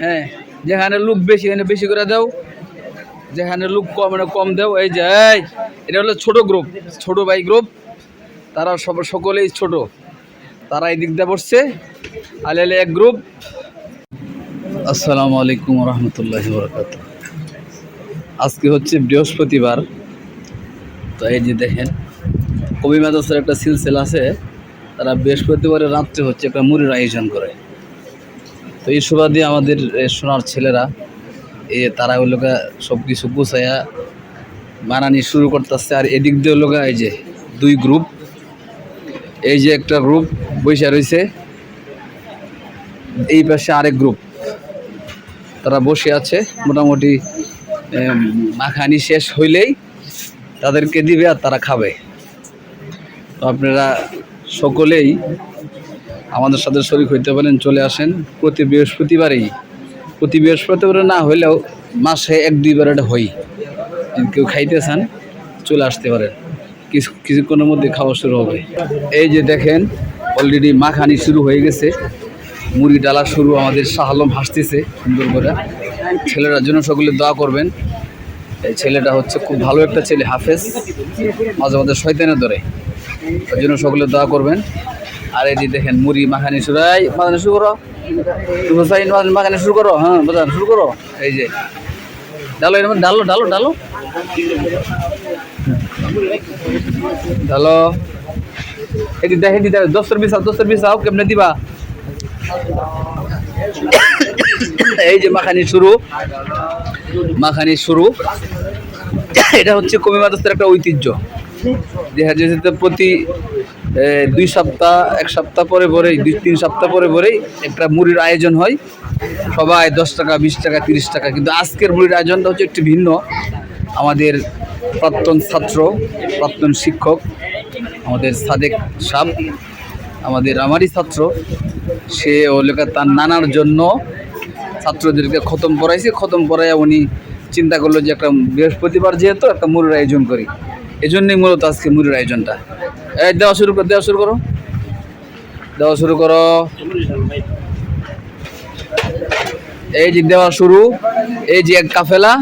হ্যাঁ, যেখানে লোক বেশি এখানে বেশি করে দাও, যেখানে লোক কম মানে কম দাও। এই যে এটা হলো ছোট গ্রুপ, ছোট ভাই গ্রুপ, তারা সকলেই ছোট, তারা এই দিক দিয়ে বসছে। আলে এক গ্রুপ। আসসালামু আলাইকুম রহমতুল্লাহি বরকাতুহু। আজকে হচ্ছে বৃহস্পতিবার। তো এই যে দেখেন, কবি মাদ্রাসার একটা সিলসিলা আছে, তারা বৃহস্পতিবারের রাত্রে হচ্ছে একটা মুড়ির আয়োজন করে। তো এই সুবাদে আমাদের সোনার ছেলেরা তারা ওই লোক সব কিছু গুছাইয়া বানানি শুরু করতেছে। আর এদিক দিয়ে লোক এই যে দুই গ্রুপ, এই যে একটা গ্রুপ বসে রয়েছে, এই পাশে আরেক গ্রুপ, তারা বসে আছে। মোটামুটি মাখানি শেষ হইলেই তাদেরকে দিবে আর তারা খাবে। তো আপনারা সকলেই আমাদের সাথে শরীক হইতে পারেন, চলে আসেন। প্রতি বৃহস্পতিবারে না হইলেও মাসে 1-2 বার এটা হই। কেউ খাইতে চান চলে আসতে পারেন, কিছুক্ষণের মধ্যে খাওয়া শুরু হবে। এই যে দেখেন, অলরেডি মাখানি শুরু হয়ে গেছে, মুড়ি ডালা শুরু। আমাদের শাহ আলম হাসতেছে সুন্দর করে। ছেলেটার জন্য সকলে দোয়া করবেন। এই ছেলেটা হচ্ছে খুব ভালো একটা ছেলে, হাফেজ, মাঝে মাঝে শয়তানের ধরে, ওই জন্য সকলে দোয়া করবেন। আর এই যে দেখেন মুড়ি মাখানি শুরু, মাখানি শুরু করো, মাখানি শুরু করো, হ্যাঁ বাজার শুরু করো। এই যে ডালো, এর মধ্যে ডালো ডালো ডালো ডালো। এটি দেখেন, দস্তর বিছাও কেমনে দিবা। এই যে মাখানি শুরু। এটা হচ্ছে কবি মাদ্রাসার একটা ঐতিহ্য। দেখা যাচ্ছে প্রতি 2 সপ্তাহ, 1 সপ্তাহ পরে 2-3 সপ্তাহ পরে একটা মুড়ির আয়োজন হয়। সবাই 10 টাকা, 20 টাকা, 30 টাকা। কিন্তু আজকের মুড়ির আয়োজনটা হচ্ছে একটু ভিন্ন। আমাদের প্রাক্তন ছাত্র, প্রাক্তন শিক্ষক, আমাদের সাদেক সাহেব, আমারই ছাত্র, সে ওলেকা তার নানার জন্য ছাত্রদেরকে খতম পড়াইয়া উনি চিন্তা করলো যে একটা বৃহস্পতিবার যেহেতু একটা মুড়ির আয়োজন করি। এজন্যই মূলত আজকে মুড়ির আয়োজনটা। দেওয়া শুরু করো। এই যে দেওয়া শুরু। এই যে এক কাফেলা